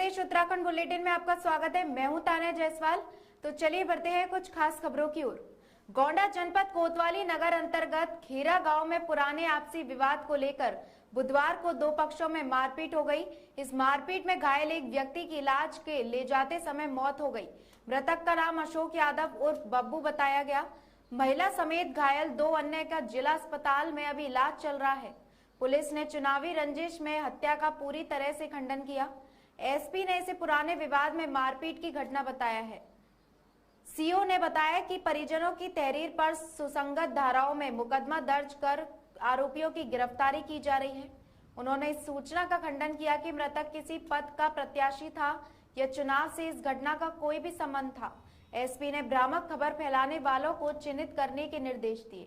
Pradesh Uttarakhand bulletin में आपका स्वागत है। मैं हूं तान्या जायसवाल। तो चलिए बढ़ते हैं कुछ खास खबरों की ओर। गोंडा जनपद कोतवाली नगर अंतर्गत खेरा गांव में पुराने आपसी विवाद को लेकर बुधवार को दो पक्षों में मारपीट हो गई। इस मारपीट में घायल एक व्यक्ति की इलाज के ले जाते समय मौत हो गई। मृतक का नाम अशोक यादव उर्फ बब्बू बताया गया। महिला समेत घायल दो अन्य का जिला अस्पताल में अभी इलाज चल रहा है। पुलिस ने चुनावी रंजिश में हत्या का पूरी तरह से खंडन किया। एसपी ने इसे पुराने विवाद में मारपीट की घटना बताया है। सीओ ने बताया कि परिजनों की तहरीर पर सुसंगत धाराओं में मुकदमा दर्ज कर आरोपियों की गिरफ्तारी की जा रही है। उन्होंने इस सूचना का खंडन किया कि मृतक किसी पद का प्रत्याशी था या चुनाव से इस घटना का कोई भी संबंध था। एसपी ने भ्रामक खबर फैलाने वालों को चिन्हित करने के निर्देश दिए।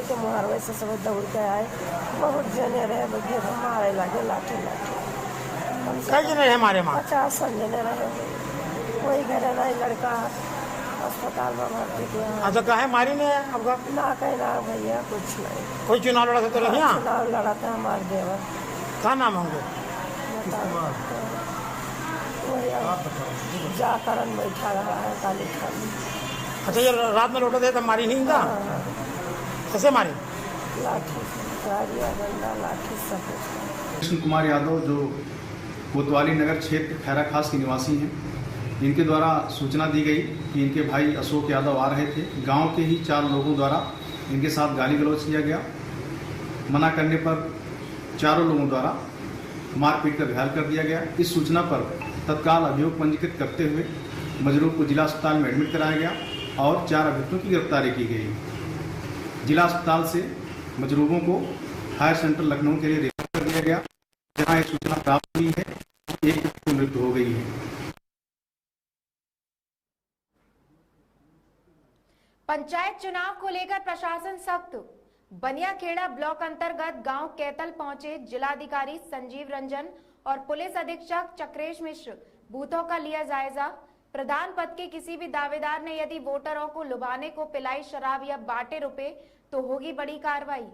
के मुहारवे से सब दौड़ के आए, बहुत जने रहे, बगे मारे लगे लाठी लाठी। कई जने रहे हमारे माँ? 50 जने रहे। कोई घर नहीं, लड़का अस्पताल में भर्ती किया। अच्छा, काहे मारी ने आपका? ना कहीं ना भैया, कुछ नहीं। कोई चुनाव लड़ा था तो नहीं? चुनाव लड़ा था हमारे देवर। क्या नाम है उनके? जाकरण बैठा रहा है काली खाली। अच्छा, ये रात में लौटा थे तब मारी नहीं था? कैसे मारी? लाठी, डंडा, लाठी सब। कृष्ण कुमार यादव जो कोतवाली नगर क्षेत्र खैरा खास के निवासी हैं, इनके द्वारा सूचना दी गई कि इनके भाई अशोक यादव आ रहे थे। गांव के ही 4 लोगों द्वारा इनके साथ गाली गलौज किया गया। मना करने पर चारों लोगों द्वारा मारपीट कर घायल कर दिया गया। इस सूचना पर तत्काल अभियोग पंजीकृत करते हुए मजरूब को जिला अस्पताल में एडमिट कराया गया और 4 अभियुक्तों की गिरफ्तारी की गई। जिला अस्पताल से मजरूबों को हायर सेंटर लखनऊ के लिए रेफर कर दिया गया, जहां यह सूचना प्राप्त हुई है कि एक व्यक्ति की मृत्यु हो गई है। पंचायत चुनाव को लेकर प्रशासन सख्त। बनियाखेड़ा ब्लॉक अंतर्गत गांव कैतल पहुंचे जिलाधिकारी संजीव रंजन और पुलिस अधीक्षक चक्रेश मिश्र। बूथों का लिया जायजा। प्रधान पद के किसी भी दावेदार ने यदि वोटरों को लुभाने को पिलाई शराब या बांटे रुपए तो होगी बड़ी कार्रवाई।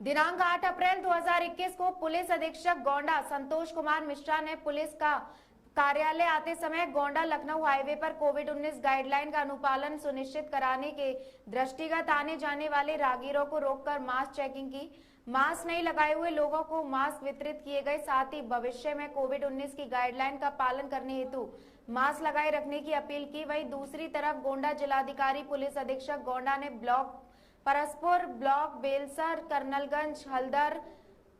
दिनांक 8 अप्रैल 2021 को पुलिस अधीक्षक गोंडा संतोष कुमार मिश्रा ने पुलिस का कार्यालय आते समय गोंडा लखनऊ हाईवे पर कोविड-19 गाइडलाइन का अनुपालन सुनिश्चित कराने के दृष्टिगत आने जाने वाले राहगीरों को रोककर मास्क चेकिंग की। मास्क नहीं लगाए हुए लोगों को मास्क वितरित किए गए। साथ ही भविष्य में कोविड-19 की गाइडलाइन का पालन करने हेतु मास्क लगाए रखने की अपील की। वहीं दूसरी तरफ गोंडा जिलाधिकारी पुलिस अधीक्षक गोंडा ने block Paraspur, block Belsar, Karnalganj, Haldar,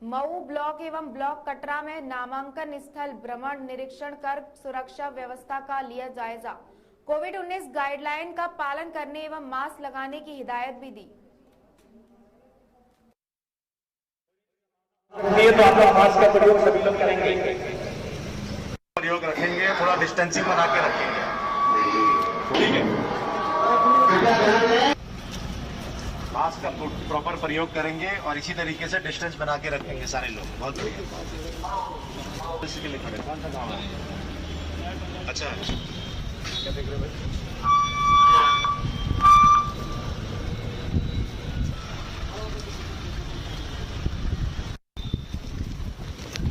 Mau block एवं ब्लॉक कटरा में नामांकन स्थल भ्रमण निरीक्षण कर सुरक्षा व्यवस्था का लिया जायजा। कोविड-19 गाइडलाइन का पालन करने एवं मास्क लगाने की हिदायत भी दी। तो आप लोग मास्क का प्रयोग सभी लोग करेंगे, प्रयोग रखेंगे, थोड़ा डिस्टेंसिंग बना के रखेंगे, ठीक है। मास्क का प्रॉपर प्रयोग करेंगे और इसी तरीके से डिस्टेंस बना के रखेंगे सारे लोग। बहुत बढ़िया। इसके लिए खड़े कौन सा गाँव है? अच्छा, क्या देख रहे भाई?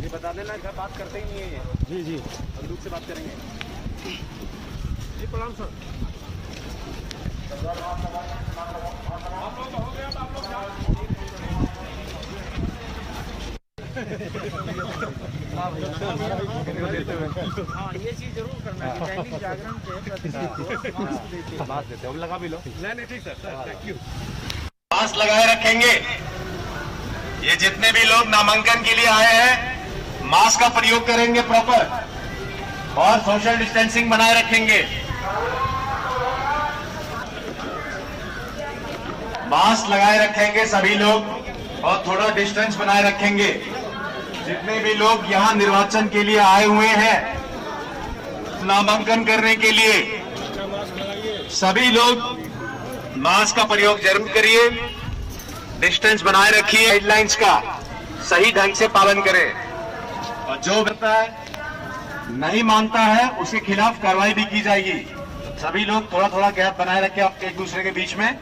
ये बता देना, घर बात करते ही नहीं है ये। जी जी, बंदूक से बात करेंगे। जी प्रणाम सर। हाँ, ये चीज जरूर करना है। दैनिक जागरण के मास्क देते हो, लगा भी लो। नहीं ठीक सर, थैंक यू। मास्क लगाए रखेंगे। ये जितने भी लोग नामांकन के लिए आए हैं, मास्क का प्रयोग करेंगे प्रॉपर और सोशल डिस्टेंसिंग बनाए रखेंगे। मास्क लगाए रखेंगे सभी लोग और थोड़ा डिस्टेंस बनाए रखेंगे। जितने भी लोग यहाँ निर्वाचन के लिए आए हुए हैं, नामांकन करने के लिए, सभी लोग मास्क का प्रयोग जरूर करिए, डिस्टेंस बनाए रखिए, गाइडलाइंस का सही ढंग से पालन करें। और जो करता है नहीं मानता है उसके खिलाफ कार्रवाई भी की जाएगी। सभी लोग थोड़ा थोड़ा गैप बनाए रखें एक दूसरे के बीच में।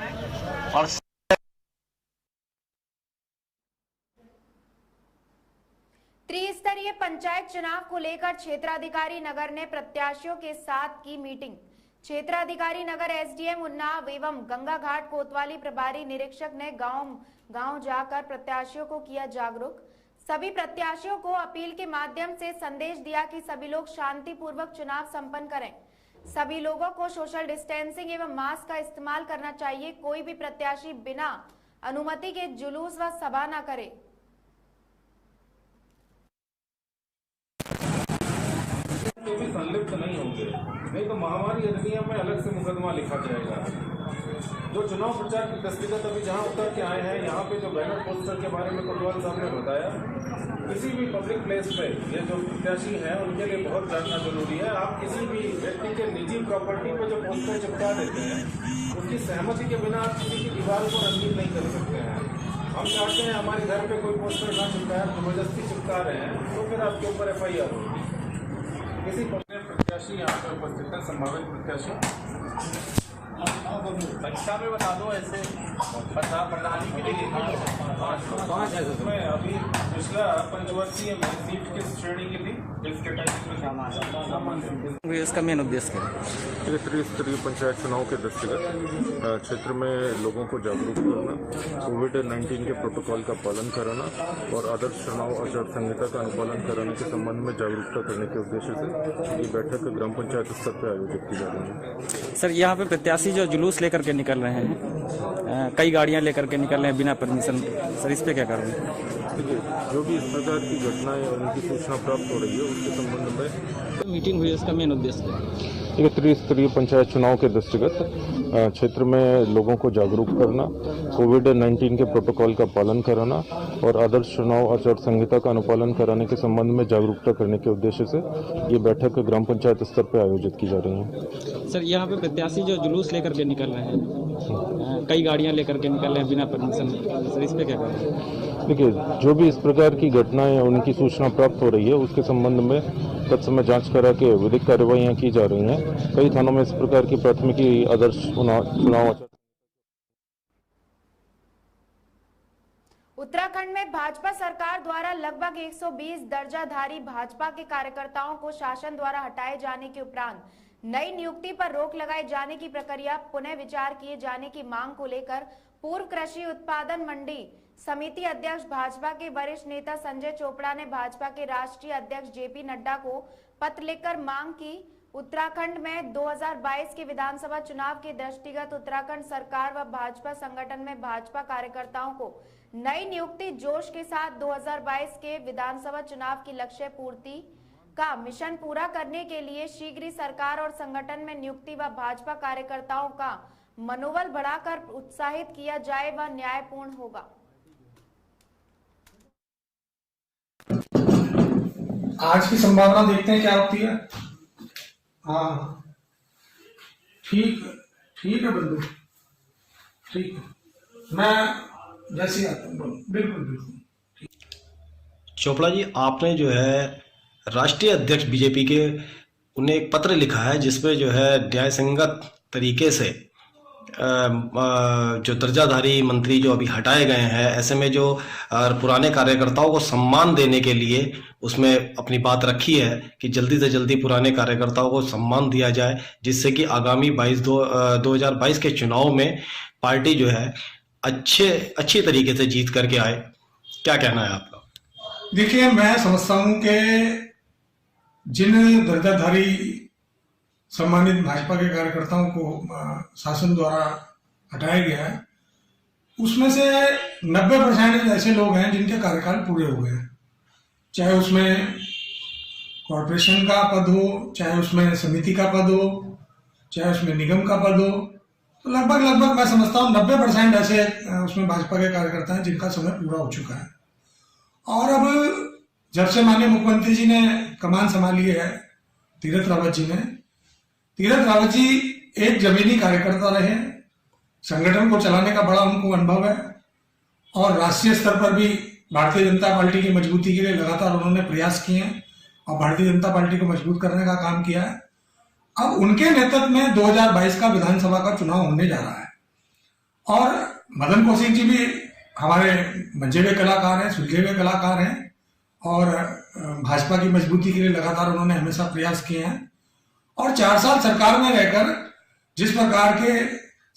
और त्रिस्तरीय पंचायत चुनाव को लेकर क्षेत्राधिकारी नगर ने प्रत्याशियों के साथ की मीटिंग। क्षेत्राधिकारी नगर एसडीएम उन्नाव एवं गंगा घाट कोतवाली प्रभारी निरीक्षक ने गांव जाकर प्रत्याशियों को किया जागरूक। सभी प्रत्याशियों को अपील के माध्यम से संदेश दिया कि सभी लोग शांतिपूर्वक चुनाव संपन्न करें। सभी लोगों को सोशल डिस्टेंसिंग एवं मास्क का इस्तेमाल करना चाहिए। कोई भी प्रत्याशी बिना अनुमति के जुलूस व सभा न करे। तो भी संलिप्त नहीं होंगे, नहीं तो महामारी अधिनियम में अलग से मुकदमा लिखा जाएगा। जो चुनाव प्रचार के दृष्टिगत अभी जहां उतर के आए हैं, यहाँ पे जो बैनर पोस्टर के बारे में कोतवाल साहब ने बताया, किसी भी पब्लिक प्लेस पे ये जो प्रत्याशी हैं उनके लिए बहुत जानना जरूरी है। आप किसी भी व्यक्ति के निजी प्रॉपर्टी पे जो पोस्टर चिपका देते हैं, उसकी सहमति के बिना आप किसी की दीवार को रंगीन नहीं कर सकते हैं। हम चाहते हैं हमारे घर पे कोई पोस्टर ना चिपकाए, जबरदस्ती चिपका रहे हैं तो फिर आपके ऊपर FIR होगी। किसी प्रत्याशी यहाँ पे उपस्थित है, संभावित प्रत्याशी संख्या में बता दो। ऐसे प्रधानी के लिए 5 है, उसमें अभी पिछला पंचवर्षीय में सीट किस श्रेणी की थी, किस कैटेगरी में? इसका मेन उद्देश्य है त्रिस्तरीय पंचायत चुनाव के दृष्टिगत क्षेत्र में लोगों को जागरूक करना, कोविड-19 के प्रोटोकॉल का पालन कराना और आदर्श चुनाव आचार संहिता का अनुपालन कराने के संबंध में जागरूकता करने के उद्देश्य से ये बैठक ग्राम पंचायत स्तर पर आयोजित की जा रही है। सर, यहाँ पे प्रत्याशी जो जुलूस लेकर के निकल रहे हैं, कई गाड़ियाँ लेकर के निकल रहे हैं बिना परमिशन, सर इस पे क्या करोगे? देखिए, जो भी इस प्रकार की घटनाएं और उनकी सूचना प्राप्त हो रही है उसके संबंध में मीटिंग हुई, उसका मेन उद्देश्य है त्रिस्तरीय पंचायत चुनाव के दृष्टिगत क्षेत्र में लोगों को जागरूक करना, कोविड-19 के प्रोटोकॉल का पालन कराना और आदर्श चुनाव आचार संहिता का अनुपालन कराने के संबंध में जागरूकता करने के उद्देश्य से ये बैठक ग्राम पंचायत स्तर पर आयोजित की जा रही है। सर, यहाँ पे प्रत्याशी जो जुलूस लेकर के निकल रहे हैं, कई गाड़ियाँ लेकर के निकल रहे हैं बिना परमिशन, सर इस पे क्या करें? देखिए, जो भी इस प्रकार की घटनाएं और उनकी सूचना प्राप्त हो रही है उसके संबंध में तत्समय जांच करा के विधिक कार्यवाहियां की जा रही हैं। कई थानों में इस प्रकार की प्राथमिकी आदर्श चुनाव उत्तराखंड में भाजपा सरकार द्वारा लगभग 120 दर्जाधारी भाजपा के कार्यकर्ताओं को शासन द्वारा हटाए जाने के उपरांत नई नियुक्ति पर रोक लगाए जाने की प्रक्रिया पुनः विचार किए जाने की मांग को लेकर पूर्व कृषि उत्पादन मंडी समिति अध्यक्ष भाजपा के वरिष्ठ नेता संजय चोपड़ा ने भाजपा के राष्ट्रीय अध्यक्ष JP नड्डा को पत्र लिखकर मांग की। उत्तराखंड में 2022 के विधानसभा चुनाव के दृष्टिगत उत्तराखंड सरकार व भाजपा संगठन में भाजपा कार्यकर्ताओं को नई नियुक्ति जोश के साथ 2022 के विधानसभा चुनाव की लक्ष्य पूर्ति का मिशन पूरा करने के लिए शीघ्र ही सरकार और संगठन में नियुक्ति व भाजपा कार्यकर्ताओं का मनोबल बढ़ाकर उत्साहित किया जाए व न्यायपूर्ण होगा। आज की संभावना देखते हैं क्या होती है। हाँ, ठीक है बंधु, ठीक है, मैं जैसे आता हूँ। बिल्कुल। चोपड़ा जी, आपने जो है राष्ट्रीय अध्यक्ष बीजेपी के उन्हें एक पत्र लिखा है जिसपे जो है न्याय संगत तरीके से जो दर्जाधारी मंत्री जो अभी हटाए गए हैं, ऐसे में जो पुराने कार्यकर्ताओं को सम्मान देने के लिए उसमें अपनी बात रखी है कि जल्दी से जल्दी पुराने कार्यकर्ताओं को सम्मान दिया जाए, जिससे कि आगामी 2022 के चुनाव में पार्टी जो है अच्छे तरीके से जीत करके आए। क्या कहना है आपका? देखिए, मैं समझता हूं कि जिन दर्जाधारी सम्मानित भाजपा के कार्यकर्ताओं को शासन द्वारा हटाया गया है, उसमें से 90% ऐसे लोग हैं जिनके कार्यकाल पूरे हो गए हैं। चाहे उसमें कॉरपोरेशन का पद हो, चाहे उसमें समिति का पद हो, चाहे उसमें निगम का पद हो, तो लगभग मैं समझता हूँ 90% ऐसे उसमें भाजपा के कार्यकर्ता हैं जिनका समय पूरा हो चुका है। और अब जब से माननीय मुख्यमंत्री जी ने कमान संभाली है, तीरथ रावत जी एक जमीनी कार्यकर्ता रहे, संगठन को चलाने का बड़ा उनको अनुभव है और राष्ट्रीय स्तर पर भी भारतीय जनता पार्टी की मजबूती के लिए लगातार उन्होंने प्रयास किए हैं और भारतीय जनता पार्टी को मजबूत करने का काम किया है। अब उनके नेतृत्व में 2022 का विधानसभा का चुनाव होने जा रहा है और मदन कौशिक जी भी हमारे मंजे हुए कलाकार हैं, सुलझे हुए कलाकार हैं और भाजपा की मजबूती के लिए लगातार उन्होंने हमेशा प्रयास किए हैं। और 4 साल सरकार में रहकर जिस प्रकार के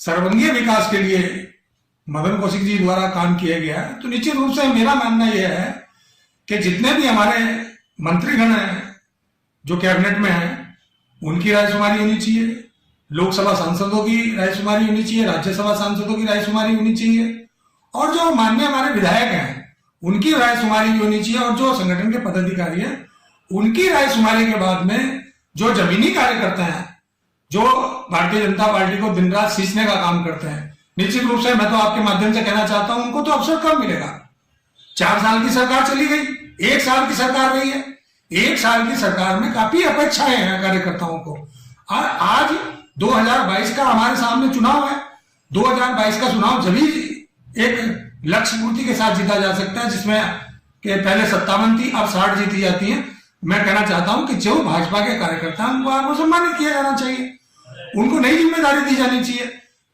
सर्वांगीण विकास के लिए मदन कौशिक जी द्वारा काम किया गया है, तो निश्चित रूप से मेरा मानना यह है कि जितने भी हमारे मंत्रीगण हैं जो कैबिनेट में हैं, उनकी रायशुमारी होनी चाहिए, लोकसभा सांसदों की रायशुमारी होनी चाहिए, राज्यसभा सांसदों की रायशुमारी होनी चाहिए और जो माननीय हमारे विधायक हैं उनकी रायशुमारी भी होनी चाहिए और जो संगठन के पदाधिकारी हैं उनकी रायशुमारी के बाद में जो जमीनी कार्यकर्ता हैं, जो भारतीय जनता पार्टी को दिन रात सींचने का काम करते हैं, निश्चित रूप से मैं तो आपके माध्यम से कहना चाहता हूं उनको तो अवसर कब मिलेगा। 4 साल की सरकार चली गई, 1 साल की सरकार रही है। 1 साल की सरकार में काफी अपेक्षाएं हैं कार्यकर्ताओं को और आज 2022 का हमारे सामने चुनाव है। 2022 का चुनाव जभी एक लक्ष्य पूर्ति के साथ जीता जा सकता है जिसमें कि पहले 57 थी, अब 60 जीती जाती है। मैं कहना चाहता हूं कि जो भाजपा के कार्यकर्ता हैं उनको सम्मानित किया जाना चाहिए, उनको नई जिम्मेदारी दी जानी चाहिए,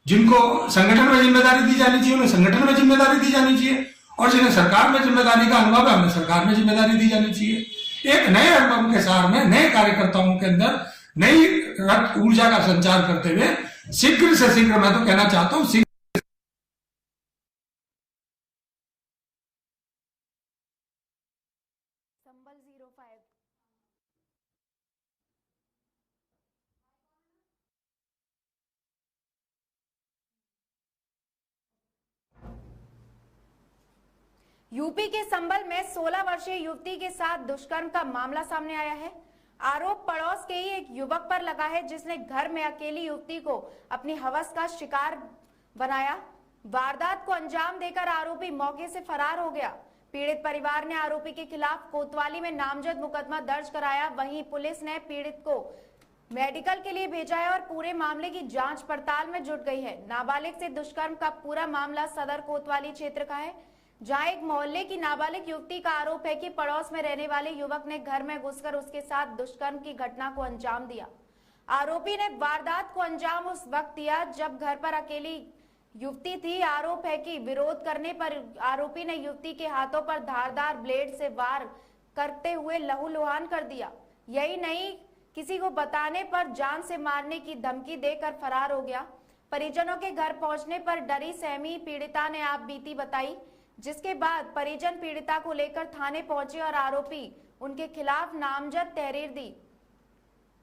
जिनको संगठन में जिम्मेदारी दी जानी चाहिए उन्हें संगठन में जिम्मेदारी दी जानी चाहिए और जिन्हें सरकार में जिम्मेदारी का अनुभव है उन्हें सरकार में जिम्मेदारी दी जानी चाहिए। एक नए अनुभव के साथ में नए कार्यकर्ताओं के अंदर नई ऊर्जा का संचार करते हुए शीघ्र से शीघ्र, मैं तो कहना चाहता हूँ यूपी के संभल में 16 वर्षीय युवती के साथ दुष्कर्म का मामला सामने आया है। आरोप पड़ोस के ही एक युवक पर लगा है जिसने घर में अकेली युवती को अपनी हवस का शिकार बनाया। वारदात को अंजाम देकर आरोपी मौके से फरार हो गया। पीड़ित परिवार ने आरोपी के खिलाफ कोतवाली में नामजद मुकदमा दर्ज कराया। वहीं पुलिस ने पीड़ित को मेडिकल के लिए भेजा है और पूरे मामले की जांच पड़ताल में जुट गई है। नाबालिग से दुष्कर्म का पूरा मामला सदर कोतवाली क्षेत्र का है, जहां एक मोहल्ले की नाबालिग युवती का आरोप है कि पड़ोस में रहने वाले युवक ने घर में घुसकर उसके साथ दुष्कर्म की घटना को अंजाम दिया। आरोपी ने वारदात को अंजाम उस वक्त दिया जब घर पर अकेली युवती थी। आरोप है कि विरोध करने पर आरोपी ने युवती के हाथों पर धारदार ब्लेड से वार करते हुए लहूलुहान कर दिया। यही नहीं, किसी को बताने पर जान से मारने की धमकी देकर फरार हो गया। परिजनों के घर पहुंचने पर डरी सहमी पीड़िता ने आप बीती बताई, जिसके बाद परिजन पीड़िता को लेकर थाने पहुंचे और आरोपी उनके खिलाफ नामजद तहरीर दी।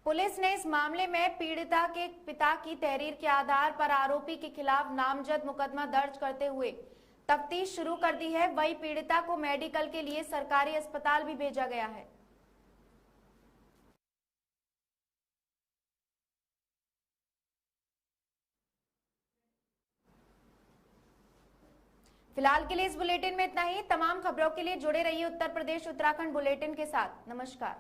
पुलिस ने इस मामले में पीड़िता के पिता की तहरीर के आधार पर आरोपी के खिलाफ नामजद मुकदमा दर्ज करते हुए तफ्तीश शुरू कर दी है। वहीं पीड़िता को मेडिकल के लिए सरकारी अस्पताल भी भेजा गया है। फिलहाल के लिए इस बुलेटिन में इतना ही। तमाम खबरों के लिए जुड़े रहिए उत्तर प्रदेश उत्तराखंड बुलेटिन के साथ। नमस्कार।